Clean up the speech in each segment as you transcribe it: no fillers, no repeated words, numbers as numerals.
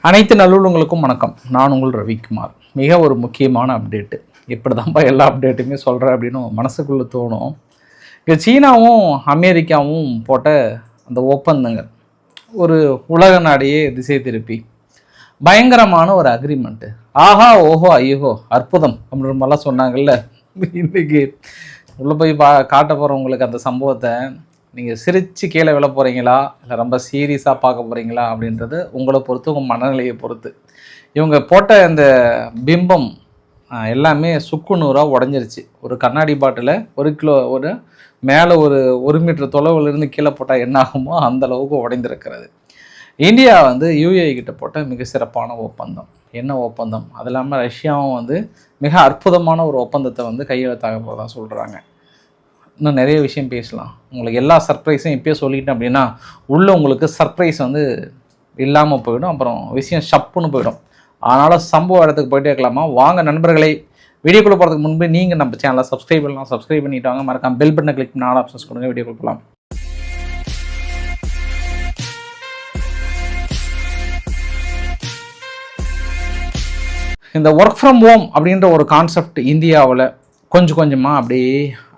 அனைத்து நல்லுள்ளங்களுக்கும் வணக்கம். நான் உங்கள் ரவிக்குமார். மிக ஒரு முக்கியமான அப்டேட்டு. இப்படி தான்ப்பா எல்லா அப்டேட்டுமே சொல்கிறேன் அப்படின்னு மனசுக்குள்ளே தோணும். இங்கே சீனாவும் அமெரிக்காவும் போட்ட அந்த ஒப்பந்தங்கள் ஒரு உலக நாடையே திசை திருப்பி பயங்கரமான ஒரு அக்ரிமெண்ட்டு. ஆஹா ஓஹோ ஐயோ அற்புதம் அப்படின்ற மாதிரிலாம் சொன்னாங்கல்ல. இன்றைக்கி உள்ளே போய் காட்ட போகிறவங்களுக்கு அந்த சம்பவத்தை நீங்கள் சிரித்து கீழே விழ போகிறீங்களா இல்லை ரொம்ப சீரியஸாக பார்க்க போகிறீங்களா அப்படின்றது உங்களை பொறுத்து, உங்கள் மனநிலையை பொறுத்து. இவங்க போட்ட இந்த பிம்பம் எல்லாமே சுக்கு நூறாக உடஞ்சிருச்சு. ஒரு கண்ணாடி பாட்டில் ஒரு மேலே ஒரு மீட்டர் தொலைவிலிருந்து கீழே போட்டால் என்ன ஆகுமோ அந்த அளவுக்கு உடைந்திருக்கிறது. இந்தியா யூஏஇ கிட்ட போட்ட மிக சிறப்பான ஒப்பந்தம். என்ன ஒப்பந்தம்? அது இல்லாமல் ரஷ்யாவும் மிக அற்புதமான ஒரு ஒப்பந்தத்தை கையெழுத்தாக போகிறதா சொல்கிறாங்க. இன்னும் நிறைய விஷயம் பேசலாம். உங்களுக்கு எல்லா சர்ப்ரைஸும் இப்போயே சொல்லிட்டேன் அப்படின்னா உள்ளே உங்களுக்கு சர்ப்ரைஸ் இல்லாமல் போயிடும். அப்புறம் விஷயம் ஷப்புன்னு போயிடும். அதனால் சம்பவ இடத்துக்கு போயிட்டே இருக்கலாமா? வாங்க நண்பர்களை, வீடியோக்குள்ளே போகிறதுக்கு முன்பு நீங்கள் நம்ம சேனலை சப்ஸ்கிரைப் பண்ணலாம். சப்ஸ்கிரைப் பண்ணிட்டு வாங்க. மறக்காம பெல் பட்டனை கிளிக் பண்ணி ஆல் ஆப்ஷன்ஸ் கொடுங்க. வீடியோக்குள்ள போகலாம். இந்த ஒர்க் ஃப்ரம் ஹோம் அப்படின்ற ஒரு கான்செப்ட் இந்தியாவில் கொஞ்சம் கொஞ்சமாக அப்படியே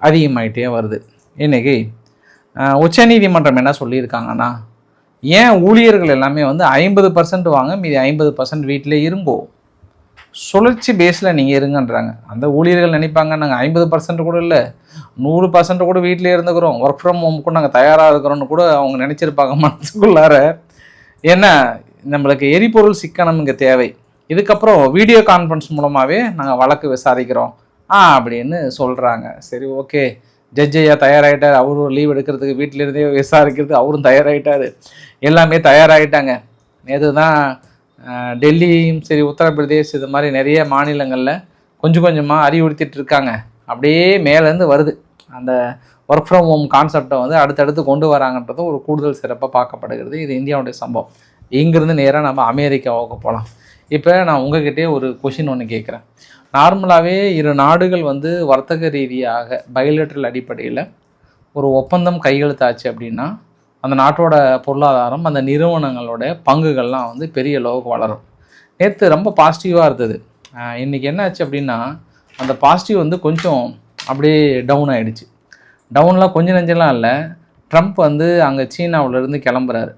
அதிகமாகிட்டே வருது. இன்றைக்கி உச்சநீதிமன்றம் என்ன சொல்லியிருக்காங்கன்னா, ஏன் ஊழியர்கள் எல்லாமே 50% வாங்க, மீதி 50% வீட்டிலே இருங்கோ, சுழற்சி பேஸில் நீங்கள் இருங்கன்றாங்க. அந்த ஊழியர்கள் நினைப்பாங்க, நாங்கள் 50% கூட இல்லை, 100% கூட வீட்டிலே இருந்துக்கிறோம், ஒர்க் ஃப்ரம் ஹோமுக்கும் நாங்கள் தயாராக இருக்கிறோன்னு கூட அவங்க நினச்சிருப்பாங்க மனசுக்குள்ளார. ஏன்னா நம்மளுக்கு எரிபொருள் சிக்கனம் இங்கே தேவை. இதுக்கப்புறம் வீடியோ கான்ஃபரன்ஸ் மூலமாகவே நாங்கள் வழக்கு விசாரிக்கிறோம் அப்படின்னு சொல்கிறாங்க. சரி, ஓகே, ஜட்ஜ் ஐயா தயாராகிட்டார். அவரும் லீவ் எடுக்கிறதுக்கு வீட்டிலேருந்தே விசாரிக்கிறதுக்கு அவரும் தயாராகிட்டார். எல்லாமே தயாராகிட்டாங்க. நேற்று தான் டெல்லியும் சரி, உத்தரப்பிரதேஷ், இது மாதிரி நிறைய மாநிலங்களில் கொஞ்சம் கொஞ்சமாக அறிவுறுத்திட்டு இருக்காங்க. அப்படியே மேலேருந்து வருது. அந்த ஒர்க் ஃப்ரம் ஹோம் கான்செப்டை அடுத்தடுத்து கொண்டு வராங்கன்றது ஒரு கூடுதல் சிறப்பாக பார்க்கப்படுகிறது. இது இந்தியாவுடைய சம்பவம். இங்கேருந்து நேராக நம்ம அமெரிக்காவுக்கு போகலாம். இப்போ நான் உங்ககிட்டே ஒரு கொஷின் ஒன்று கேட்குறேன். நார்மலாகவே இரு நாடுகள் வர்த்தக ரீதியாக பைலேட்ரல் அடிப்படையில் ஒரு ஒப்பந்தம் கையெழுத்தாச்சு அப்படின்னா அந்த நாட்டோட பொருளாதாரம், அந்த நிறுவனங்களோட பங்குகள்லாம் பெரிய அளவுக்கு வளரும். நேற்று ரொம்ப பாசிட்டிவாக இருந்தது. இன்றைக்கி என்ன ஆச்சு அப்படின்னா அந்த பாசிட்டிவ் கொஞ்சம் அப்படியே டவுன் ஆகிடுச்சு. டவுன்லாம் கொஞ்சம் நெஞ்செல்லாம் இல்லை. ட்ரம்ப் அங்கே சீனாவிலேருந்து கிளம்புறாரு.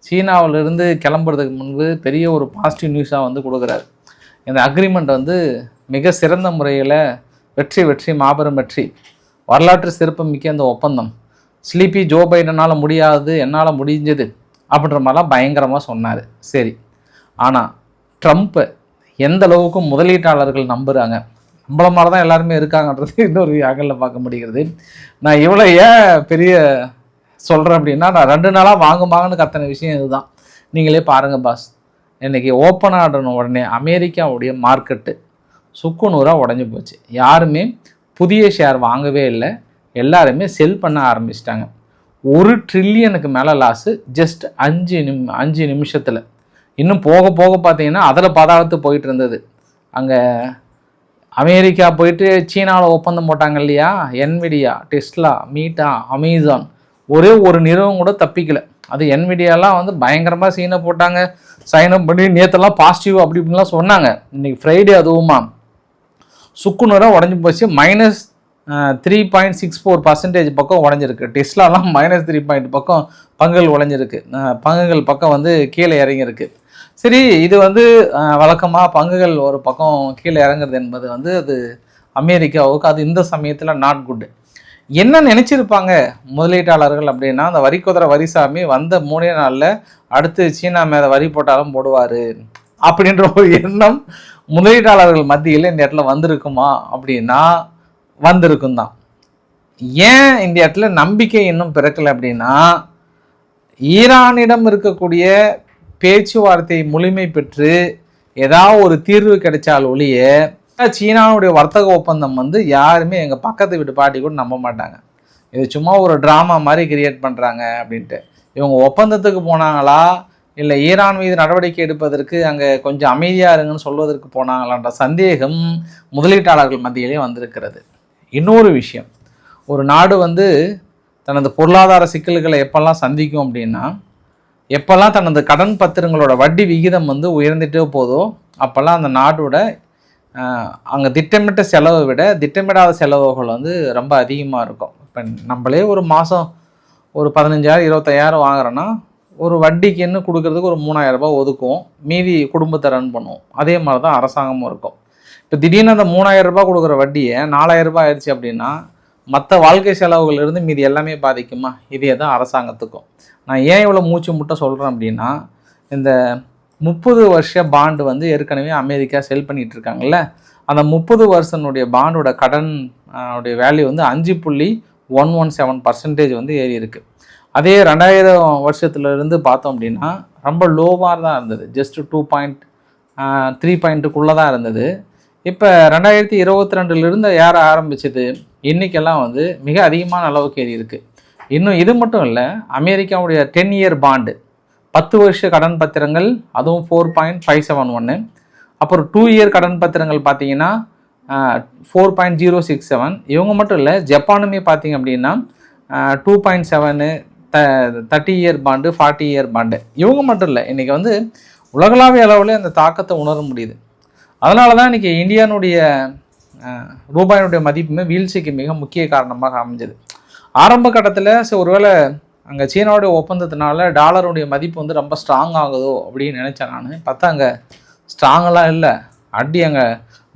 சீனாவிலேருந்து கிளம்புறதுக்கு முன்பு பெரிய ஒரு பாசிட்டிவ் நியூஸாக கொடுக்குறாரு. இந்த அக்ரிமெண்ட் மிக சிறந்த முறையில் வெற்றி மாபெரும் வெற்றி, வரலாற்று சிறப்புமிக்க அந்த ஒப்பந்தம், ஸ்லீப்பி ஜோ பைடனால் முடியாது, என்னால் முடிஞ்சது அப்படின்ற மாதிரிலாம் பயங்கரமாக சொன்னார். சரி, ஆனால் ட்ரம்ப்பை எந்த அளவுக்கு முதலீட்டாளர்கள் நம்புகிறாங்க, நம்மள மாதிரி தான் எல்லாருமே இருக்காங்கன்றது இன்னொரு அகலில் பார்க்க முடிகிறது. நான் இவ்வளோ ஏன் பெரிய சொல்கிறேன் அப்படின்னா, நான் 2 நாளாக வாங்குமாங்கன்னு கத்தன விஷயம் இதுதான். நீங்களே பாருங்கள் பாஸ். இன்றைக்கி ஓப்பன் ஆர்டர்னு உடனே அமெரிக்காவுடைய மார்க்கெட்டு சுக்குநூறாக உடஞ்சி போச்சு. யாருமே புதிய ஷேர் வாங்கவே இல்லை. எல்லாருமே செல் பண்ண ஆரம்பிச்சிட்டாங்க. 1 ட்ரில்லியனுக்கு மேலே லாஸு ஜஸ்ட் 5 நிமிஷத்தில். இன்னும் போக போக பார்த்தீங்கன்னா அதில் பதார்த்து போயிட்டு இருந்தது. அங்கே அமெரிக்கா போயிட்டு சீனாவில் ஒப்பந்தம் போட்டாங்க இல்லையா, என்விடியா, டெஸ்லா, மீட்டா, அமேசான், ஒரே ஒரு நிறுவனம் கூட தப்பிக்கலை. அது என்விடியாலாம் பயங்கரமாக சீனை போட்டாங்க, சைனப் பண்ணி நேற்றெல்லாம் பாசிட்டிவ் அப்படி இப்படின்லாம் சொன்னாங்க. இன்றைக்கி ஃப்ரைடே அதுவுமா சுக்குநூறாக உடஞ்சி போச்சு. -3.64% பக்கம் உடஞ்சிருக்கு. டெஸ்லாலாம் -3 பக்கம் பங்குகள் உடஞ்சிருக்கு. பங்குகள் பக்கம் கீழே இறங்கியிருக்கு. சரி, இது வழக்கமாக பங்குகள் ஒரு பக்கம் கீழே இறங்குறது என்பது அது அமெரிக்காவுக்கு அது இந்த சமயத்தில் நாட் குட். என்ன நினச்சிருப்பாங்க முதலீட்டாளர்கள் அப்படின்னா, அந்த வரி குதிரை வரிசாமி வந்த 3 நாளில் அடுத்து சீனா மேலே வரி போட்டாலும் போடுவார் அப்படின்ற ஒரு எண்ணம் முதலீட்டாளர்கள் மத்தியில் இந்த இடத்துல வந்திருக்குமா அப்படின்னா வந்திருக்கும் தான். ஏன் இந்த இடத்துல நம்பிக்கை இன்னும் பிறக்கலை அப்படின்னா, ஈரானிடம் இருக்கக்கூடிய பேச்சுவார்த்தை முழுமை பெற்று ஏதாவது ஒரு தீர்வு கிடைச்சால் ஒழிய சீனாவுடைய வர்த்தக ஒப்பந்தம் யாருமே எங்கள் பக்கத்து வீட்டு பாட்டி கூட நம்ப மாட்டாங்க. இது சும்மா ஒரு ட்ராமா மாதிரி கிரியேட் பண்ணுறாங்க அப்படின்ட்டு. இவங்க ஒப்பந்தத்துக்கு போனாங்களா இல்லை ஈரான் மீது நடவடிக்கை எடுப்பதற்கு அங்கே கொஞ்சம் அமைதியாக இருங்கன்னு சொல்வதற்கு போனாங்களான்ற சந்தேகம் முதலீட்டாளர்கள் மத்தியிலே வந்திருக்கிறது. இன்னொரு விஷயம், ஒரு நாடு தனது பொருளாதார சிக்கல்களை எப்பெல்லாம் சந்திக்கும் அப்படின்னா, எப்போல்லாம் தனது கடன் பத்திரங்களோட வட்டி விகிதம் வந்து உயர்ந்துட்டே போதோ அப்போல்லாம் அந்த நாட்டோட அங்கே திட்டமிட்ட செலவை விட திட்டமிடாத செலவுகள் வந்து ரொம்ப அதிகமாக இருக்கும். இப்போ நம்மளே ஒரு மாதம் ஒரு 15,000 25,000 வாங்குறோன்னா ஒரு வட்டிக்குன்னு கொடுக்கறதுக்கு ஒரு 3,000 ரூபாய் ஒதுக்குவோம், மீதி குடும்பத்தை ரன் பண்ணுவோம். அதே மாதிரி தான் அரசாங்கமும் இருக்கும். இப்போ திடீர்னு அந்த 3,000 ரூபாய் கொடுக்குற வட்டியை 4,000 ரூபாய் ஆயிடுச்சு அப்படின்னா மற்ற வாழ்க்கை செலவுகளிலிருந்து மீதி எல்லாமே பாதிக்குமா? இதே தான் அரசாங்கத்துக்கும். நான் ஏன் இவ்வளோ மூச்சு முட்டை சொல்கிறேன் அப்படின்னா, இந்த 30 வருஷ பாண்டு வந்து ஏற்கனவே அமெரிக்கா செல் பண்ணிகிட்டு இருக்காங்கல்ல, அந்த 30 வருஷனுடைய பாண்டோட கடன் உடைய வேல்யூ வந்து 5.117% வந்து ஏறி இருக்குது. அதே 2000 வருஷத்துலேருந்து பார்த்தோம் அப்படின்னா ரொம்ப லோவாக தான் இருந்தது, ஜஸ்ட் 2.3 தான் இருந்தது. இப்போ 2022 ஏற ஆரம்பிச்சது, இன்றைக்கெல்லாம் வந்து மிக அதிகமான அளவுக்கு ஏறி இருக்குது. இன்னும் இது மட்டும் இல்லை, அமெரிக்காவுடைய 10 இயர் பாண்டு 10 வருஷ கடன் பத்திரங்கள் அதுவும் 4.571. அப்புறம் 2 இயர் கடன் பத்திரங்கள் பார்த்தீங்கன்னா 4.067. இவங்க மட்டும் இல்லை, ஜப்பானுமே பார்த்தீங்க அப்படின்னா 2.7, 30 இயர் பாண்டு, 40 இயர் பாண்டு. இவங்க மட்டும் இல்லை, இன்றைக்கி வந்து உலகளாவிய அளவில் அந்த தாக்கத்தை உணர முடியுது. அதனால தான் இன்றைக்கி இந்தியானுடைய ரூபாயினுடைய மதிப்புமே வீழ்ச்சிக்கு மிக முக்கிய காரணமாக அமைஞ்சது. ஆரம்ப கட்டத்தில் ஒருவேளை அங்கே சீனாவுடைய ஒப்பந்தத்தினால டாலருடைய மதிப்பு வந்து ரொம்ப ஸ்ட்ராங் ஆகுதோ அப்படின்னு நினச்சேன் நான். பார்த்தா அங்கே ஸ்ட்ராங்கெல்லாம் இல்லை, அடி அங்கே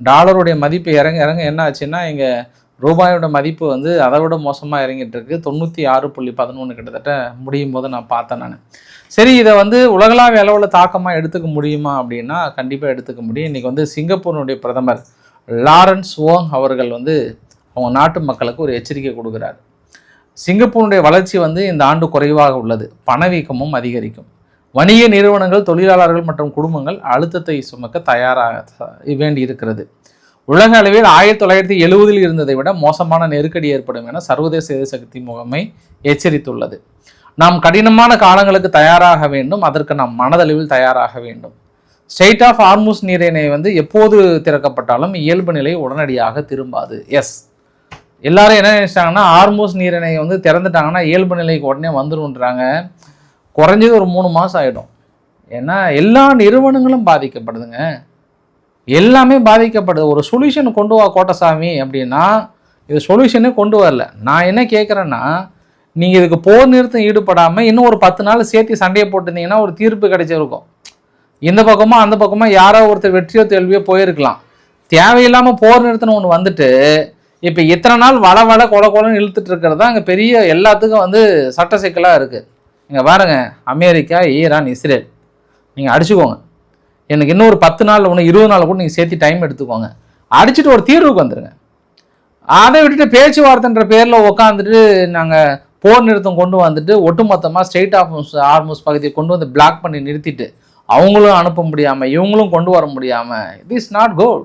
டாலருடைய மதிப்பு இறங்க என்ன ஆச்சுன்னா எங்கள் ரூபாயோட மதிப்பு வந்து அதை விட மோசமாக இறங்கிட்டு இருக்கு. 96.11 கிட்டத்தட்ட முடியும் போது நான் பார்த்தேன் நான். சரி, இதை வந்து உலகளாவிய அளவில் தாக்கமாக எடுத்துக்க முடியுமா அப்படின்னா கண்டிப்பாக எடுத்துக்க முடியும். இன்றைக்கி வந்து சிங்கப்பூரினுடைய பிரதமர் லாரன்ஸ் வோங் அவர்கள் வந்து அவங்க நாட்டு மக்களுக்கு ஒரு எச்சரிக்கை கொடுக்குறாரு. சிங்கப்பூருடைய வளர்ச்சி வந்து இந்த ஆண்டு குறைவாக உள்ளது, பணவீக்கமும் அதிகரிக்கும், வணிக நிறுவனங்கள், தொழிலாளர்கள் மற்றும் குடும்பங்கள் அழுத்தத்தை சுமக்க தயாராக வேண்டி இருக்கிறது. உலக அளவில் 1970 இருந்ததை விட மோசமான நெருக்கடி ஏற்படும் என சர்வதேச எரிசக்தி முகமை எச்சரித்துள்ளது. நாம் கடினமான காலங்களுக்கு தயாராக வேண்டும், அதற்கு நாம் மனதளவில் தயாராக வேண்டும். ஸ்ட்ரெய்ட் ஆஃப் ஹார்முஸ் நீரிணை வந்து எப்போது திறக்கப்பட்டாலும் இயல்பு நிலை உடனடியாக திரும்பாது. எஸ், எல்லாரும் என்ன நினைச்சாங்கன்னா ஹார்முஸ் நீரிணை வந்து திறந்துட்டாங்கன்னா இயல்பு நிலைக்கு உடனே வந்துடும்ன்றாங்க. குறைஞ்சது ஒரு 3 மாதம் ஆகிடும். ஏன்னா எல்லா நிறுவனங்களும் பாதிக்கப்படுதுங்க, எல்லாமே பாதிக்கப்படுது. ஒரு சொல்யூஷன் கொண்டு வா கோட்டசாமி அப்படின்னா இது சொல்யூஷனே கொண்டு வரல. நான் என்ன கேட்குறேன்னா, நீங்கள் இதுக்கு போர் நிறுத்தம் ஈடுபடாமல் இன்னும் ஒரு 10 நாள் சேர்த்து சண்டையை போட்டுருந்தீங்கன்னா ஒரு தீர்ப்பு கிடைச்சிருக்கும். இந்த பக்கமாக அந்த பக்கமாக யாரோ ஒருத்தர் வெற்றியோ தோல்வியோ போயிருக்கலாம். தேவையில்லாமல் போர் நிறுத்தம் ஒன்று வந்துட்டு இப்போ இத்தனை நாள் வள கொலன்னு இழுத்துட்டு இருக்கிறது தான் அங்கே பெரிய எல்லாத்துக்கும் வந்து சட்ட சிக்கலாக இருக்குது. இங்கே பாருங்க, அமெரிக்கா, ஈரான், இஸ்ரேல் நீங்கள் அடிச்சுக்கோங்க. எனக்கு இன்னும் ஒரு 10 நாள் ஒன்று 20 நாள் கூட நீங்கள் சேர்த்து டைம் எடுத்துக்கோங்க, அடிச்சுட்டு ஒரு தீர்வுக்கு வந்துடுங்க. அதை விட்டுட்டு பேச்சுவார்த்தைன்ற பேரில் உட்காந்துட்டு நாங்கள் போர் நிறுத்தம் கொண்டு வந்துட்டு ஒட்டுமொத்தமாக ஸ்ட்ரெய்ட் ஆஃப் ஹார்முஸ் பகுதியை கொண்டு வந்து பிளாக் பண்ணி நிறுத்திட்டு அவங்களும் அனுப்ப முடியாமல் இவங்களும் கொண்டு வர முடியாமல், இட் இஸ் நாட் குட்.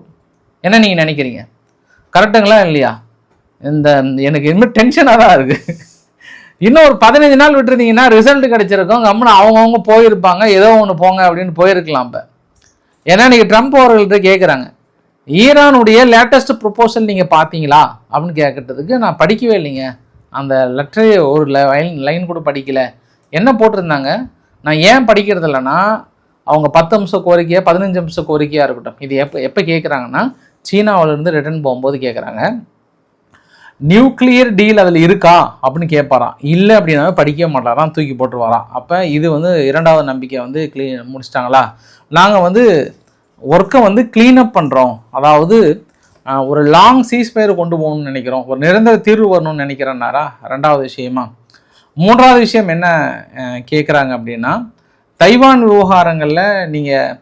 என்ன நீங்கள் நினைக்கிறீங்க? கரெக்டுங்களா இல்லையா? எனக்கு இன்னும் டென்ஷனாக தான் இருக்குது. இன்னும் ஒரு 15 நாள் விட்டுருந்தீங்கன்னா ரிசல்ட் கிடைச்சிருக்கும், கம்முன்னு அவங்கவுங்க போயிருப்பாங்க, ஏதோ ஒன்று போங்க அப்படின்னு போயிருக்கலாம். இப்போ ஏன்னா நீங்கள் ட்ரம்ப் அவர்கள்ட்ட கேட்குறாங்க, ஈரானுடைய லேட்டஸ்ட் ப்ரொப்போசல் நீங்கள் பார்த்தீங்களா அப்படின்னு கேட்கறதுக்கு நான் படிக்கவே இல்லைங்க, அந்த லெட்டரே ஒரு லைன் கூட படிக்கலை. என்ன போட்டிருந்தாங்க, நான் ஏன் படிக்கிறது இல்லைன்னா அவங்க 10 அம்ச கோரிக்கையா 15 அம்ச கோரிக்கையாக இருக்கட்டும், இது எப்போ கேட்குறாங்கன்னா சீனாவிலேருந்து ரிட்டர்ன் போகும்போது கேட்குறாங்க, நியூக்ளியர் டீல் அதில் இருக்கா அப்படின்னு கேட்பாராம். இல்லை அப்படின்னா படிக்கவே மாட்டாராம், தூக்கி போட்டுருவாராம். அப்போ இது வந்து 2வது நம்பிக்கை வந்து முடிச்சிட்டாங்களா, நாங்கள் வந்து ஒர்க்கை வந்து க்ளீனப் பண்ணுறோம், அதாவது ஒரு லாங் சீஸ்ஃபயர் கொண்டு போகணும்னு நினைக்கிறோம், ஒரு நிரந்தர தீர்வு வரணும்னு நினைக்கிறேன்னாரா 2வது விஷயமா. 3வது விஷயம் என்ன கேட்குறாங்க அப்படின்னா, தைவான் விவகாரங்களில் நீங்கள்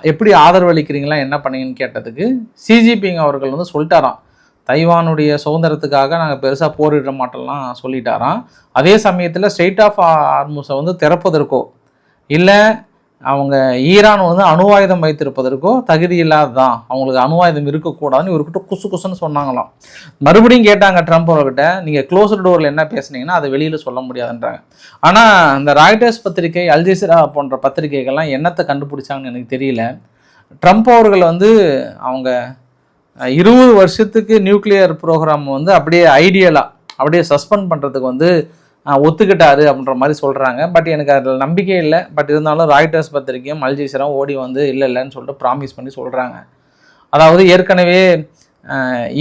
எப்படி ஆதரவு அளிக்கிறீங்களா, என்ன பண்ணீங்கன்னு கேட்டதுக்கு சிஜிபிங் அவர்கள் வந்து சொல்லிட்டாராம், தைவானுடைய சுதந்திரத்துக்காக நாங்கள் பெருசாக போரிட மாட்டோம்லாம் சொல்லிட்டாராம். அதே சமயத்தில் ஸ்ட்ரெய்ட் ஆஃப் ஹார்முஸை வந்து திறப்பதற்கோ இல்லை அவங்க ஈரான் வந்து அணு ஆயுதம் வைத்திருப்பதற்கோ தகுதி இல்லாததான், அவங்களுக்கு அணு ஆயுதம் இருக்கக்கூடாதுன்னு இவர்கிட்ட குசுன்னு சொன்னாங்களாம். மறுபடியும் கேட்டாங்க ட்ரம்ப் அவர்கிட்ட, நீங்கள் க்ளோஸ்டு டோரில் என்ன பேசுனீங்கன்னா அதை வெளியில் சொல்ல முடியாதுன்றாங்க. ஆனால் இந்த ராய்டர்ஸ் பத்திரிகை, அல்ஜசீரா போன்ற பத்திரிகைகள்லாம் என்னத்தை கண்டுபிடிச்சாங்கன்னு எனக்கு தெரியல. ட்ரம்ப் அவர்கள் வந்து அவங்க 20 வருஷத்துக்கு நியூக்ளியர் ப்ரோக்ராம் வந்து அப்படியே ஐடியலாக அப்படியே சஸ்பெண்ட் பண்ணுறதுக்கு வந்து ஒத்துக்கிட்டாரு அப்படின்ற மாதிரி சொல்கிறாங்க. பட் எனக்கு அதில் நம்பிக்கை இல்லை. பட் இருந்தாலும் ராய்டர்ஸ் பத்திரிக்கையும் அல் ஜசீராவும் ஓடி வந்து இல்லைன்னு சொல்லிட்டு ப்ராமிஸ் பண்ணி சொல்கிறாங்க. அதாவது ஏற்கனவே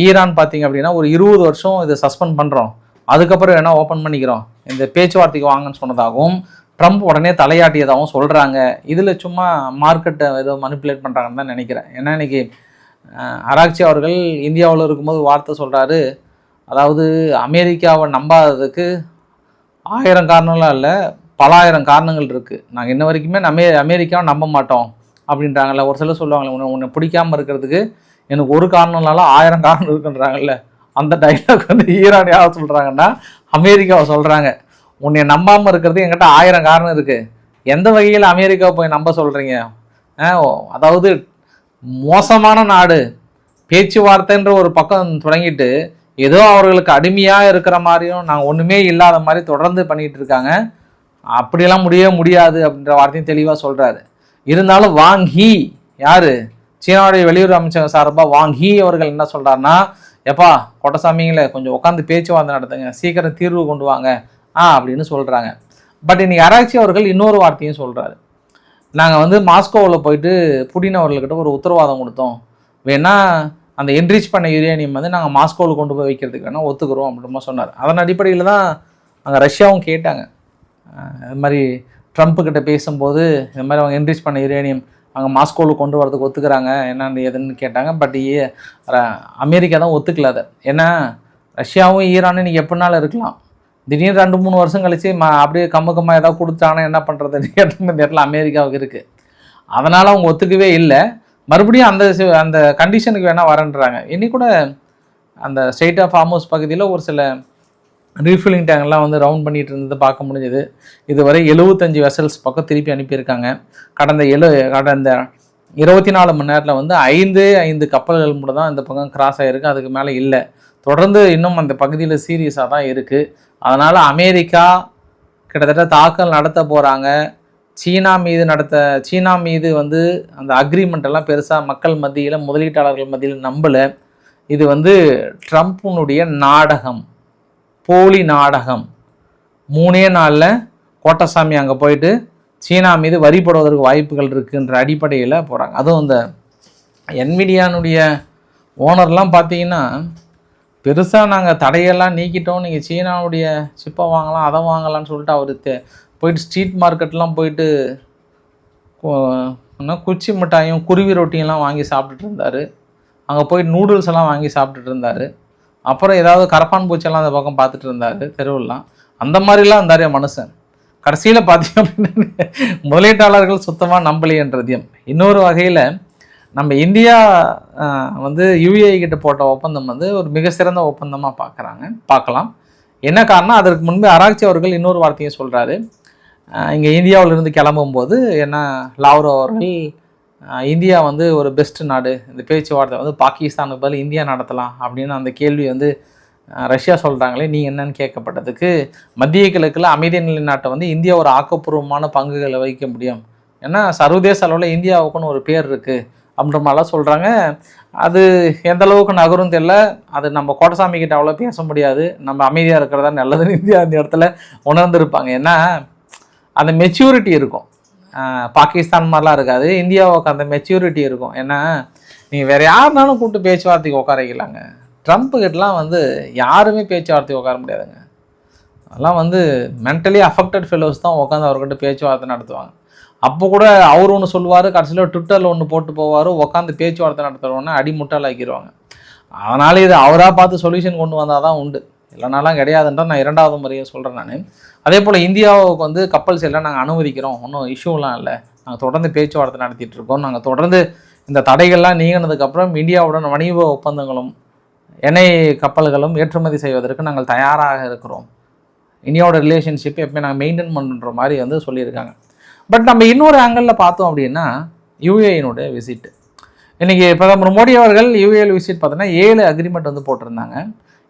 ஈரான் பார்த்திங்க அப்படின்னா ஒரு 20 வருஷம் இதை சஸ்பெண்ட் பண்ணுறோம், அதுக்கப்புறம் வேணால் ஓப்பன் பண்ணிக்கிறோம், இந்த பேச்சுவார்த்தைக்கு வாங்கன்னு சொன்னதாகவும் ட்ரம்ப் உடனே தலையாட்டியதாகவும் சொல்கிறாங்க. இதில் சும்மா மார்க்கெட்டை ஏதோ மனிப்புலேட் பண்ணுறாங்கன்னு தான் நினைக்கிறேன். ஏன்னா இன்றைக்கி ஆராய்ச்சி அவர்கள் இந்தியாவில் இருக்கும்போது வார்த்தை சொல்கிறாரு, அதாவது அமெரிக்காவை நம்பாததுக்கு 1000 காரணம்லாம் இல்லை, பல ஆயிரம் காரணங்கள் இருக்குது. நாங்கள் இன்ன வரைக்குமே அமெரிக்காவை நம்ப மாட்டோம் அப்படின்றாங்கல்ல. ஒரு சிலர் சொல்லுவாங்களே, உன்னை பிடிக்காமல் இருக்கிறதுக்கு எனக்கு ஒரு காரணம்னாலும் 1000 காரணம் இருக்குன்றாங்கல்ல. அந்த டைலாக் வந்து ஈரான் யார் சொல்கிறாங்கன்னா அமெரிக்காவை சொல்கிறாங்க. உன்னை நம்பாமல் இருக்கிறது என்கிட்ட 1000 காரணம் இருக்குது, எந்த வகையில் அமெரிக்காவை போய் நம்ப சொல்கிறீங்க? அதாவது மோசமான நாடு, பேச்சுவார்த்தைன்ற ஒரு பக்கம் தொடங்கிட்டு ஏதோ அவர்களுக்கு அடிமையாக இருக்கிற மாதிரியும் நாங்கள் ஒன்றுமே இல்லாத மாதிரி தொடர்ந்து பண்ணிகிட்டு இருக்காங்க. அப்படியெல்லாம் முடியவே முடியாது அப்படின்ற வார்த்தையும் தெளிவாக சொல்கிறாரு. இருந்தாலும் வாங் ஹீ, யார், சீனாவுடைய வெளியுறவு அமைச்சர் சார்பாக வாங் ஹீ அவர்கள் என்ன சொல்கிறாருன்னா, எப்பா கொட்டசாமிங்களே கொஞ்சம் உட்காந்து பேச்சுவார்த்தை நடத்துங்க, சீக்கிரம் தீர்வு கொண்டு வாங்க அப்படின்னு சொல்கிறாங்க. பட் இன்னைக்கு ஆராய்ச்சி அவர்கள் இன்னொரு வார்த்தையும் சொல்கிறாரு. நாங்கள் வந்து மாஸ்கோவில் போயிட்டு புடின் அவர்கள்கிட்ட ஒரு உத்தரவாதம் கொடுத்தோம், வேணா அந்த என்ரிச் பண்ண யுரேனியம் வந்து நாங்கள் மாஸ்கோவில் கொண்டு போய் வைக்கிறதுக்கு வேணால் ஒத்துக்கிறோம் அப்படின்ற சொன்னார். அதன் அடிப்படையில் தான் அங்கே ரஷ்யாவும் கேட்டாங்க. இது மாதிரி ட்ரம்ப்புக்கிட்ட பேசும்போது இந்த மாதிரி அவங்க என்ரிச் பண்ண யுரேனியம் அங்கே மாஸ்கோவில் கொண்டு வரதுக்கு ஒத்துக்கிறாங்க என்னன்னு எதுன்னு கேட்டாங்க. பட் அமெரிக்கா தான் ஒத்துக்கல அதை. ஏன்னா ரஷ்யாவும் ஈரானும் இன்றைக்கி எப்படினாலும் இருக்கலாம், திடீர்னு 2-3 வருஷம் கழிச்சு அப்படியே கம்முக்கமாக ஏதாவது கொடுத்தாங்கன்னா என்ன பண்ணுறதுன்னு கேட்ட இடத்துல அமெரிக்காவுக்கு இருக்குது. அதனால் அவங்க ஒத்துக்கவே இல்லை. மறுபடியும் அந்த கண்டிஷனுக்கு வேணால் வரன்றாங்க. இன்னி கூட அந்த ஸ்ட்ரெய்ட் ஆஃப் ஹார்முஸ் பகுதியில் ஒரு சில ரீஃபில்லிங் டேங்க்லாம் வந்து ரவுண்ட் பண்ணிகிட்டு இருந்தது பார்க்க முடிஞ்சது. இதுவரை 75 வெசல்ஸ் பக்கம் திருப்பி அனுப்பியிருக்காங்க. கடந்த 24 மணி நேரத்தில் வந்து 5 கப்பல்கள் மட்டும் தான் இந்த பக்கம் கிராஸ் ஆகிருக்கு, அதுக்கு மேலே இல்லை. தொடர்ந்து இன்னும் அந்த பகுதியில் சீரியஸாக தான் இருக்குது. அதனால் அமெரிக்கா கிட்டத்தட்ட தாக்கல் நடத்த போகிறாங்க. சீனா மீது வந்து அந்த அக்ரிமெண்ட் எல்லாம் பெருசாக மக்கள் மத்தியில், முதலீட்டாளர்கள் மத்தியில் நம்பலை. இது வந்து ட்ரம்ப்புனுடைய நாடகம், போலி நாடகம். 3 நாளில் கோட்டசாமி அங்கே போயிட்டு சீனா மீது வரி போடுவதற்கு வாய்ப்புகள் இருக்குன்ற அடிப்படையில் போகிறாங்க. அதுவும் இந்த என்விடியானுடைய ஓனர்லாம் பார்த்தீங்கன்னா பெருசாக நாங்கள் தடையெல்லாம் நீக்கிட்டோம், நீங்கள் சீனாவுடைய சிப்பை வாங்கலாம் அதை வாங்கலாம்னு சொல்லிட்டு அவர் போயிட்டு ஸ்ட்ரீட் மார்க்கெட்லாம் போயிட்டு குச்சி மிட்டாயும் குருவி ரொட்டியெல்லாம் வாங்கி சாப்பிட்டுட்டு இருந்தார். அங்கே போய் நூடுல்ஸ் எல்லாம் வாங்கி சாப்பிட்டுட்டு இருந்தார். அப்புறம் ஏதாவது கரப்பான் பூச்செல்லாம் அந்த பக்கம் பார்த்துட்டு இருந்தார் தெருவெல்லாம். அந்த மாதிரிலாம் இருந்தார் மனுஷன். கடைசியில் பார்த்தீங்க அப்படின்னா முதலீட்டாளர்கள் சுத்தமாக நம்பலைன்றதையும். இன்னொரு வகையில் நம்ம இந்தியா வந்து யுஏஇ கிட்ட போட்ட ஒப்பந்தம் வந்து ஒரு மிக சிறந்த ஒப்பந்தமாக பார்க்கலாம். என்ன காரணம், அதற்கு முன்பு ஆராய்ச்சி அவர்கள் இன்னொரு வார்த்தையும் சொல்கிறாரு. இங்கே இந்தியாவிலிருந்து கிளம்பும்போது என்ன லாவ்ரோ அவர்கள் இந்தியா வந்து ஒரு பெஸ்ட் நாடு, இந்த பேச்சுவார்த்தை வந்து பாகிஸ்தானுக்கு பதில் இந்தியா நடத்தலாம் அப்படின்னு அந்த கேள்வி வந்து ரஷ்யா சொல்கிறாங்களே, நீ என்னன்னு கேட்கப்பட்டதுக்கு மத்திய கிழக்கில் அமைதி நிலைநாட்டை வந்து இந்தியா ஒரு ஆக்கப்பூர்வமான பங்குகளை வகிக்க முடியும், ஏன்னா சர்வதேச அளவில் இந்தியாவுக்குன்னு ஒரு பேர் இருக்குது அப்படின்ற மாதிரிலாம் சொல்கிறாங்க. அது எந்த அளவுக்கு நகரும் தெரியல. அது நம்ம கோட்டசாமி கிட்ட அவ்வளோ பேச முடியாது. நம்ம அமைதியாக இருக்கிறதா நல்லதுன்னு இந்தியா அந்த இடத்துல உணர்ந்துருப்பாங்க. ஏன்னா அந்த மெச்சூரிட்டி இருக்கும், பாகிஸ்தான் மாதிரிலாம் இருக்காது, இந்தியாவுக்கு அந்த மெச்சூரிட்டி இருக்கும். ஏன்னா நீங்கள் வேறு யாருனாலும் கூப்பிட்டு பேச்சுவார்த்தைக்கு உட்கார வைக்கலாங்க. ட்ரம்ப்புக்கிட்டலாம் வந்து யாருமே பேச்சுவார்த்தைக்கு உட்கார முடியாதுங்க. அதெல்லாம் வந்து மென்டலி அஃபெக்டட் ஃபெலோஸ் தான் உட்காந்து அவர்கிட்ட பேச்சுவார்த்தை நடத்துவாங்க. அப்போ கூட அவர் ஒன்று சொல்லுவார், கடைசியில் ட்விட்டரில் ஒன்று போட்டு போவார், உட்காந்து பேச்சுவார்த்தை நடத்துகிறோன்னா அடிமுட்டாளாக்கிடுவாங்க. அதனால் இது அவராக பார்த்து சொல்யூஷன் கொண்டு வந்தால் தான் உண்டு, இல்லைனாலாம் கிடையாதுன்ற நான் 2வது முறையை சொல்கிறேன் நான். அதே போல் இந்தியாவுக்கு வந்து கப்பல் செல்லாம் நாங்கள் அனுமதிக்கிறோம், ஒன்றும் இஷ்யூலாம் இல்லை, நாங்கள் தொடர்ந்து பேச்சுவார்த்தை நடத்திட்டு இருக்கோம், நாங்கள் தொடர்ந்து இந்த தடைகள்லாம் நீங்கினதுக்கப்புறம் இந்தியாவுடன் வணிக ஒப்பந்தங்களும் எண்ணெய் கப்பல்களும் ஏற்றுமதி செய்வதற்கு நாங்கள் தயாராக இருக்கிறோம், இந்தியாவோட ரிலேஷன்ஷிப் எப்போயும் நாங்கள் மெயின்டைன் பண்ணுற மாதிரி வந்து சொல்லியிருக்காங்க. பட் நம்ம இன்னொரு ஆங்கிளில் பார்த்தோம் அப்படின்னா யுஏஇனுடைய விசிட். இன்றைக்கி பிரதமர் மோடி அவர்கள் யுஏஇ விசிட் பார்த்தோன்னா 7 அக்ரிமெண்ட் வந்து போட்டிருந்தாங்க.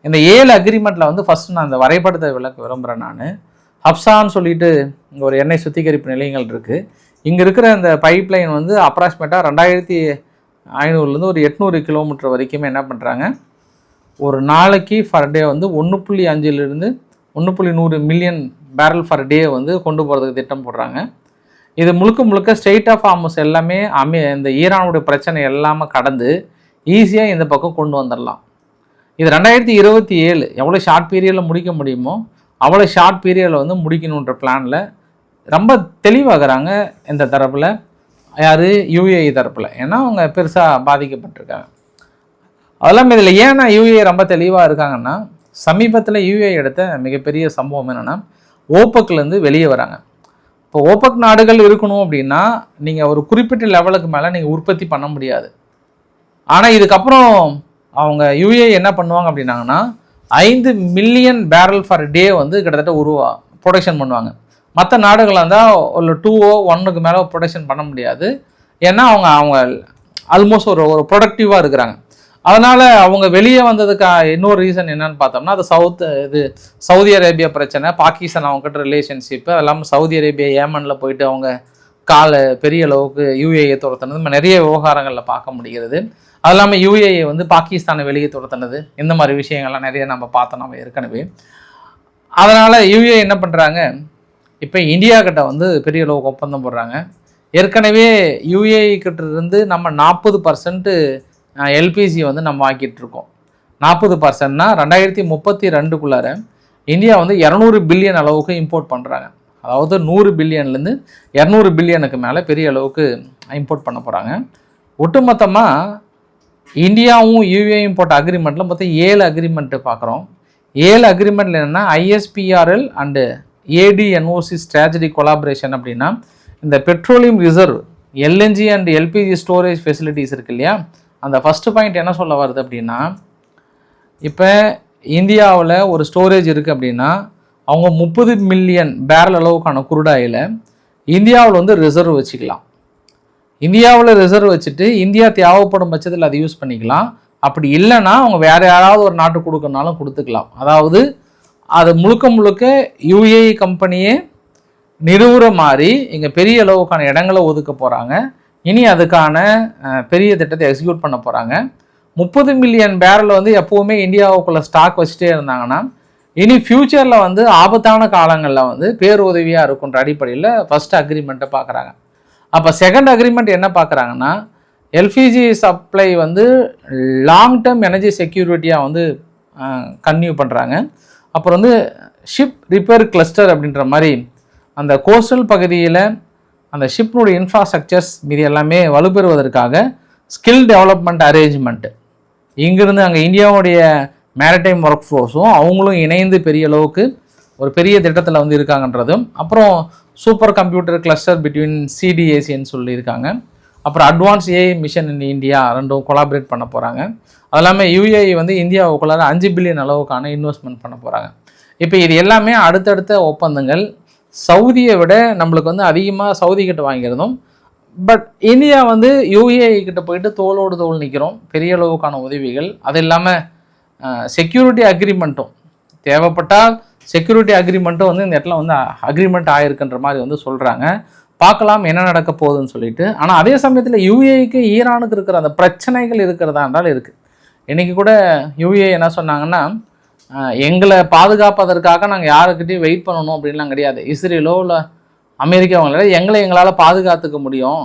இந்த 7 அக்ரிமெண்ட்டில் வந்து ஃபஸ்ட்டு நான் இந்த வரைபடத்தை விளக்க விரும்புகிறேன். நான் ஹப்சான்னு சொல்லிட்டு இங்கே ஒரு எண்ணெய் சுத்திகரிப்பு நிலையங்கள் இருக்குது. இங்கே இருக்கிற இந்த பைப் லைன் வந்து அப்ராக்சிமேட்டாக 2500 ஒரு 800 கிலோமீட்டர் வரைக்குமே என்ன பண்ணுறாங்க, ஒரு நாளைக்கு ஃபர் டே வந்து 1.5 1.100 மில்லியன் பேரல் ஃபர் டே வந்து கொண்டு போகிறதுக்கு திட்டம் போடுறாங்க. இது முழுக்க முழுக்க ஸ்ட்ரெயிட் ஆஃப் ஹார்மஸ் எல்லாமே இந்த ஈரானுடைய பிரச்சனை எல்லாமே கடந்து ஈஸியாக இந்த பக்கம் கொண்டு வந்துடலாம். இது 2027 எவ்வளோ ஷார்ட் பீரியடில் முடிக்க முடியுமோ அவ்வளோ ஷார்ட் பீரியடில் வந்து முடிக்கணுன்ற பிளானில் ரொம்ப தெளிவாகிறாங்க இந்த தரப்பில். யார்? யூஏஇ தரப்பில். ஏன்னா அவங்க பெருசாக பாதிக்கப்பட்டிருக்காங்க. அதெல்லாம் இதில் ஏன்னா யூஏஇ ரொம்ப தெளிவாக இருக்காங்கன்னா, சமீபத்தில் யூஏஇ எடுத்த மிகப்பெரிய சம்பவம் என்னென்னா, ஓபக்லேருந்து வெளியே வராங்க. இப்போ ஓபக் நாடுகள் இருக்கணும் அப்படின்னா நீங்கள் ஒரு குறிப்பிட்ட லெவலுக்கு மேலே நீங்கள் உற்பத்தி பண்ண முடியாது. ஆனால் இதுக்கப்புறம் அவங்க யூஏஇ என்ன பண்ணுவாங்க அப்படின்னாங்கன்னா 5 மில்லியன் பேரல் ஃபர் டே வந்து கிட்டத்தட்ட ப்ரொடக்ஷன் பண்ணுவாங்க. மற்ற நாடுகளாக இருந்தால் ஒரு 2 or 1க்கு மேலே ப்ரொடக்ஷன் பண்ண முடியாது. ஏன்னா அவங்க ஆல்மோஸ்ட் ஒரு ப்ரொடக்டிவாக இருக்கிறாங்க. அதனால் அவங்க வெளியே வந்ததுக்கு இன்னொரு ரீசன் என்னன்னு பார்த்தோம்னா, அது சவுதி அரேபியா பிரச்சனை, பாகிஸ்தான் அவங்ககிட்ட ரிலேஷன்ஷிப்பு, அது இல்லாமல் சவுதி அரேபியா ஏமனில் போயிட்டு அவங்க பெரிய அளவுக்கு யூஏஏ துரத்துனது, நம்ம நிறைய விவகாரங்களில் பார்க்க முடிகிறது. அது இல்லாமல் யூஏஏ வந்து பாகிஸ்தானை வெளியே துரத்துனது, இந்த மாதிரி விஷயங்கள்லாம் நிறைய நம்ம பார்த்தோம் நம்ம ஏற்கனவே. அதனால் யூஏஏ என்ன பண்ணுறாங்க, இப்போ இந்தியா கிட்ட வந்து பெரிய அளவுக்கு ஒப்பந்தம் போடுறாங்க. ஏற்கனவே யூஏஇ கிட்ட இருந்து நம்ம 40% எல்பிஜி வந்து நம்ம ஆக்கிட்டு இருக்கோம். 40%னா 2032க்குள்ளார இந்தியா வந்து 200 பில்லியன் அளவுக்கு இம்போர்ட் பண்ணுறாங்க. அதாவது 100 பில்லியன்லேருந்து 200 பில்லியனுக்கு மேலே பெரிய அளவுக்கு இம்போர்ட் பண்ண போகிறாங்க. ஒட்டுமொத்தமாக இந்தியாவும் யூஏயும் போட்ட அக்ரிமெண்ட்டில் மொத்தம் 7 அக்ரிமெண்ட்டு பார்க்குறோம். 7 அக்ரிமெண்ட்டில் என்னென்னா ஐஎஸ்பிஆர்எல் அண்டு ஏடிஎன்ஓசி ஸ்ட்ராட்டஜிக் கொலாபரேஷன் அப்படின்னா, இந்த petroleum reserve, LNG and LPG storage facilities இருக்கு இல்லையா, அந்த ஃபஸ்ட்டு பாயிண்ட் என்ன சொல்ல வருது அப்படின்னா, இப்போ இந்தியாவில் ஒரு ஸ்டோரேஜ் இருக்குது அப்படின்னா அவங்க 30 மில்லியன் பேரல் அளவுக்கான குருடாயில் இந்தியாவில் வந்து ரிசர்வ் வச்சுக்கலாம். இந்தியாவில் ரிசர்வ் வச்சுட்டு இந்தியா தேவைப்படும் பட்சத்தில் அதை யூஸ் பண்ணிக்கலாம். அப்படி இல்லைன்னா அவங்க வேறு யாராவது ஒரு நாட்டுக்கு கொடுக்கறனாலும் கொடுத்துக்கலாம். அதாவது அது முழுக்க யூஏஇ கம்பெனியே நிறுவுற மாதிரி இங்கே பெரிய அளவுக்கான இடங்களை ஒதுக்க போகிறாங்க. இனி அதுக்கான பெரிய திட்டத்தை எக்ஸிக்யூட் பண்ண போகிறாங்க. 30 மில்லியன் பேரல் வந்து எப்போவுமே இந்தியாவுக்குள்ளே ஸ்டாக் வச்சுட்டே இருந்தாங்கன்னா இனி ஃப்யூச்சரில் வந்து ஆபத்தான காலங்களில் வந்து பேருதவியாக இருக்குன்ற அடிப்படையில் ஃபஸ்ட் அக்ரிமெண்ட்டை பார்க்குறாங்க. அப்போ செகண்ட் அக்ரிமெண்ட் என்ன பார்க்குறாங்கன்னா, எல்பிஜி சப்ளை வந்து லாங் டேர்ம் எனர்ஜி செக்யூரிட்டியாக வந்து கன்டினியூ பண்ணுறாங்க. அப்புறம் வந்து ஷிப் ரிப்பேர் கிளஸ்டர் அப்படின்ற மாதிரி அந்த கோஸ்டல் பகுதியில் அந்த ஷிப்னுடைய இன்ஃப்ராஸ்ட்ரக்சர்ஸ் மீது எல்லாமே வலுப்பெறுவதற்காக ஸ்கில் டெவலப்மெண்ட் அரேஞ்ச்மெண்ட்டு, இங்கிருந்து அங்கே இந்தியாவுடைய மேரிடைம் ஒர்க் ஃபோர்ஸும் அவங்களும் இணைந்து பெரிய அளவுக்கு ஒரு பெரிய திட்டத்தில் வந்து இருக்காங்கன்றதும், அப்புறம் சூப்பர் கம்ப்யூட்டர் கிளஸ்டர் பிட்வீன் சிடிஏசின்னு சொல்லியிருக்காங்க. அப்புறம் advance AI mission in India ரெண்டும் கொலாபரேட் பண்ண போகிறாங்க. அது இல்லாமல் யூஏஇ வந்து இந்தியாவுக்குள்ளார 5 பில்லியன் அளவுக்கான இன்வெஸ்ட்மெண்ட் பண்ண போகிறாங்க. இப்போ இது எல்லாமே அடுத்தடுத்த ஒப்பந்தங்கள். சவுதியை விட நம்மளுக்கு வந்து அதிகமாக சவுதி கிட்ட வாங்கியிருந்தோம். பட் இந்தியா வந்து யூஏஇ கிட்ட போயிட்டு தோளோடு தோல் நிற்கிறோம், பெரிய அளவுக்கான உதவிகள். அது இல்லாமல் செக்யூரிட்டி அக்ரிமெண்ட்டும் தேவைப்பட்டால் செக்யூரிட்டி அக்ரிமெண்ட்டும் வந்து இந்த இடத்துல வந்து அக்ரிமெண்ட் ஆகிருக்குன்ற மாதிரி வந்து சொல்கிறாங்க. பார்க்கலாம் என்ன நடக்க போகுதுன்னு சொல்லிட்டு. ஆனால் அதே சமயத்தில் யூஏஇக்கு ஈரானுக்கு இருக்கிற அந்த பிரச்சனைகள் இருக்கிறதா என்றால் இருக்குது. இன்றைக்கி கூட யூஏ என்ன சொன்னாங்கன்னா, எங்களை பாதுகாப்பதற்காக நாங்கள் யாருக்கிட்டையும் வெயிட் பண்ணணும் அப்படின்லாம் கிடையாது. இஸ்ரேலோ இல்லை அமெரிக்காவங்கள எங்களால் பாதுகாத்துக்க முடியும்,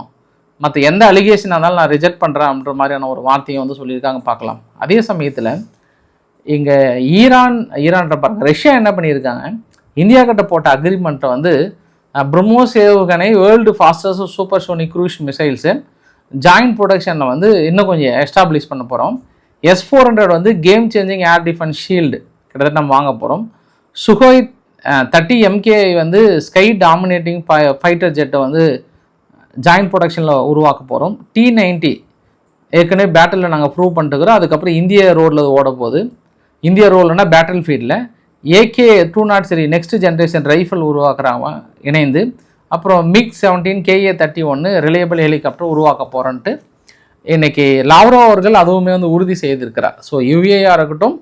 மற்ற எந்த அலிகேஷனாக இருந்தாலும் நான் ரிஜெக்ட் பண்ணுறேன் அப்படின்ற மாதிரியான ஒரு வார்த்தையை வந்து சொல்லியிருக்காங்க. பார்க்கலாம். அதே சமயத்தில் இங்கே ஈரான்ற பாருங்க, ரஷ்யா என்ன பண்ணியிருக்காங்க, இந்தியா கிட்ட போட்ட அக்ரிமெண்ட்டை வந்து பிரம்மோஸ் ஏவுகணை world fastest supersonic cruise missiles joint ப்ரொடக்ஷனில் வந்து இன்னும் கொஞ்சம் எஸ்டாப்ளிஷ் பண்ண போகிறோம். S-400 வந்து game changing air defence shield கிட்டத்தட்ட நம்ம வாங்க போகிறோம். சுகோய் 30 MK வந்து ஸ்கை டாமினேட்டிங் ஃபைட்டர் ஜெட்டை வந்து ஜாயிண்ட் ப்ரொடக்ஷனில் உருவாக்க போகிறோம். T-90 ஏற்கனவே பேட்டிலில் நாங்கள் ப்ரூவ் பண்ணிட்டுக்கிறோம். அதுக்கப்புறம் இந்திய ரோடில் ஓட போகுது. இந்திய ரோல்னா பேட்டில் ஃபீல்டில் AK-203 நெக்ஸ்ட் ஜென்ரேஷன் ரைஃபிள் உருவாக்குறாங்க இணைந்து. அப்புறம் MiG-17 KA-31 ரிலையபிள் ஹெலிகாப்டர் உருவாக்க போகிறோன்ட்டு இன்றைக்கி லாவ்ரோ அவர்கள் அதுவுமே வந்து உறுதி செய்திருக்கிறார். ஸோ யூஏஆ இருக்கட்டும்,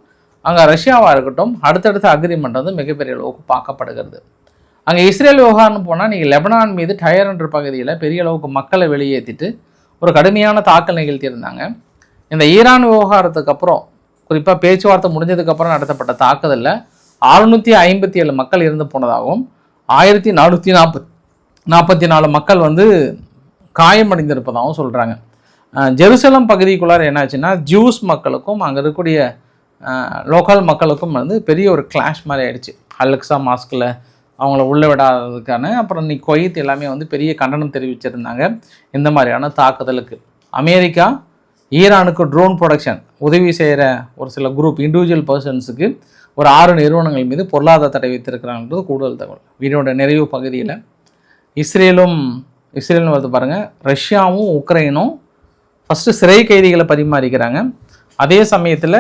அங்கே ரஷ்யாவாக இருக்கட்டும், அடுத்தடுத்த அக்ரிமெண்ட் வந்து மிகப்பெரிய அளவுக்கு பார்க்கப்படுகிறது. அங்கே இஸ்ரேல் விவகாரம் போனால் நீங்கள் லெபனான் மீது டயர் என்ற பகுதியில் பெரிய அளவுக்கு மக்களை வெளியேற்றிட்டு ஒரு கடுமையான தாக்கல் நிகழ்த்தியிருந்தாங்க. இந்த ஈரான் விவகாரத்துக்கு அப்புறம், குறிப்பாக பேச்சுவார்த்தை முடிஞ்சதுக்கப்புறம் நடத்தப்பட்ட தாக்குதலில் 657 மக்கள் இறந்து போனதாகவும் 1444 மக்கள் வந்து காயமடைந்திருப்பதாகவும் சொல்கிறாங்க. ஜெருசலம் பகுதிக்குள்ளார என்னாச்சுன்னா ஜூஸ் மக்களுக்கும் அங்கே இருக்கக்கூடிய லோக்கல் மக்களுக்கும் வந்து பெரிய ஒரு கிளாஷ் மாதிரி ஆயிடுச்சு. அலெக்சா மாஸ்கில் அவங்கள உள்ளே விடாததுக்கான அப்புறம் இன்னைக்கு குவைத் எல்லாமே வந்து பெரிய கண்டனம் தெரிவிச்சிருந்தாங்க இந்த மாதிரியான தாக்குதலுக்கு. அமெரிக்கா ஈரானுக்கு ட்ரோன் ப்ரொடக்ஷன் உதவி செய்கிற ஒரு சில குரூப் இண்டிவிஜுவல் பர்சன்ஸுக்கு ஒரு 6 நிறுவனங்கள் மீது பொருளாதார தடை வைத்திருக்கிறாங்கன்றது கூடுதல் தகவல். வீடியோட நிறைவு பகுதியில் இஸ்ரேலும் வந்து பாருங்கள், ரஷ்யாவும் உக்ரைனும் ஃபஸ்ட்டு சிறை கைதிகளை பரிமாறிக்கிறாங்க. அதே சமயத்தில்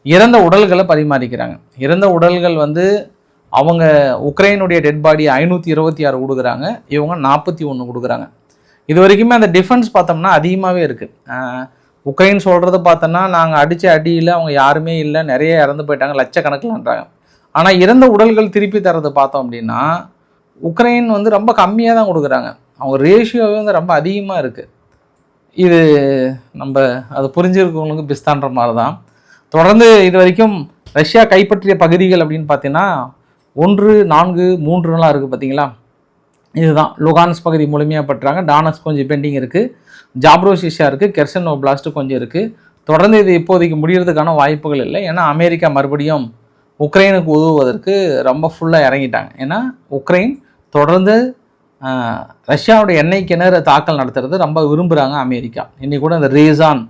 இறந்த உடல்களை பரிமாறிக்கிறாங்க. இறந்த உடல்கள் வந்து அவங்க உக்ரைனுடைய டெட் பாடி 526 கொடுக்குறாங்க, இவங்க 41 கொடுக்குறாங்க. இது வரைக்குமே அந்த டிஃபென்ஸ் பார்த்தோம்னா அதிகமாகவே இருக்குது. உக்ரைன் சொல்கிறது பார்த்தோன்னா நாங்கள் அடித்த அடியில் அவங்க யாருமே இல்லை, நிறைய இறந்து போயிட்டாங்க, லட்சக்கணக்கில்ன்றாங்க. ஆனால் இறந்த உடல்கள் திருப்பி தரது பார்த்தோம் அப்படின்னா உக்ரைன் வந்து ரொம்ப கம்மியாக தான் கொடுக்குறாங்க. அவங்க ரேஷியோவே வந்து ரொம்ப அதிகமாக இருக்குது. இது நம்ம அது புரிஞ்சிருக்கவங்களுக்கு பிஸ்தான்ற மாதிரி தான். தொடர்ந்து இது வரைக்கும் ரஷ்யா கைப்பற்றிய பகுதிகள் அப்படின்னு பார்த்தீங்கன்னா 1, 4, 3 இருக்குது பார்த்தீங்களா. இதுதான் லுகான்ஸ் பகுதி முழுமையாக பட்டுறாங்க. டானஸ் கொஞ்சம் பெண்டிங் இருக்குது, ஜாப்ரோசிஷா இருக்குது, கெர்சன் ஓப்லாஸ்ட் கொஞ்சம் இருக்குது. தொடர்ந்து இது இப்போதைக்கு முடிகிறதுக்கான வாய்ப்புகள் இல்லை. ஏன்னா அமெரிக்கா மறுபடியும் உக்ரைனுக்கு உதவுவதற்கு ரொம்ப ஃபுல்லாக இறங்கிட்டாங்க. ஏன்னா உக்ரைன் தொடர்ந்து ரஷ்யாவுடைய எண்ணெய் கிணறு தாக்கல் நடத்துறது ரொம்ப விரும்புகிறாங்க அமெரிக்கா. இன்றைக்கி கூட இந்த ரேசான்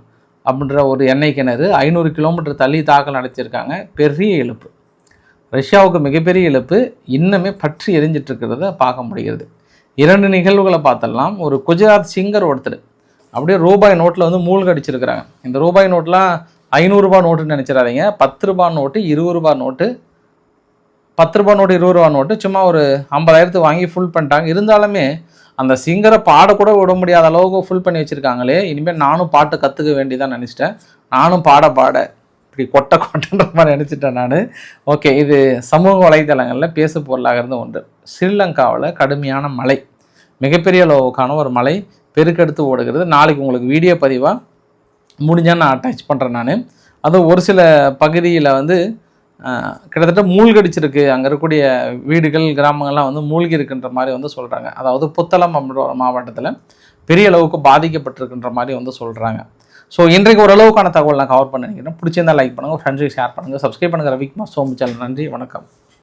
அப்படின்ற ஒரு எண்ணெய் கிணறு 500 கிலோமீட்டர் தள்ளி தாக்கல் நடத்தியிருக்காங்க. பெரிய இழப்பு, ரஷ்யாவுக்கு மிகப்பெரிய இழப்பு இன்னுமே பற்றி எரிஞ்சிட்ருக்கிறத பார்க்க முடிகிறது. 2 நிகழ்வுகளை பார்த்தலாம். ஒரு குஜராத் சிங்கர் ஒருத்தர் அப்படியே ரூபாய் நோட்டில் வந்து மூழ்கடிச்சிருக்கிறாங்க. இந்த ரூபாய் நோட்லாம் 500 ரூபா நோட்டுன்னு நினச்சிடாதீங்க. 10 ரூபா நோட்டு, 20 ரூபா நோட்டு, 10 ரூபா நோட்டு, 20 ரூபா நோட்டு சும்மா ஒரு 50,000 வாங்கி ஃபுல் பண்ணிட்டாங்க. இருந்தாலுமே அந்த சிங்கரை பாடக்கூட விட முடியாத அளவுக்கு ஃபுல் பண்ணி வச்சுருக்காங்களே. இனிமேல் நானும் பாட்டு கற்றுக்க வேண்டியதான் நினச்சிட்டேன். நானும் பாட இப்படி கொட்டன்ற மாதிரி நினச்சிட்டேன் நான். ஓகே, இது சமூக வலைதளங்களில் பேசு பொருளாக இருந்த ஒன்று. ஸ்ரீலங்காவில் கடுமையான மழை, மிகப்பெரிய அளவுக்கான ஒரு மழை பெருக்கெடுத்து ஓடுகிறது. நாளைக்கு உங்களுக்கு வீடியோ பதிவாக முடிஞ்சால் நான் அட்டாச் பண்ணுறேன் நான். அதுவும் ஒரு சில பகுதியில் வந்து கிட்டத்தட்ட மூழ்கடிச்சிருக்கு. அங்கே இருக்கக்கூடிய வீடுகள் கிராமங்கள்லாம் வந்து மூழ்கி இருக்குன்ற மாதிரி வந்து சொல்கிறாங்க. அதாவது புத்தளம் அப்படின்ற ஒரு மாவட்டத்தில் பெரிய அளவுக்கு பாதிக்கப்பட்டிருக்குன்ற மாதிரி வந்து சொல்கிறாங்க. ஸோ இன்றைக்கு ஓரளவுக்கான தகவல் நான் கவர் பண்ணிக்கிறேன். பிடிச்சிருந்தால் லைக் பண்ணுங்கள், ஃப்ரெண்ட்ஸுக்கு ஷேர் பண்ணுங்கள், சப்ஸ்கிரைப் பண்ணுங்கள். ரவிக்குமார் சோமு சேனல். நன்றி, வணக்கம்.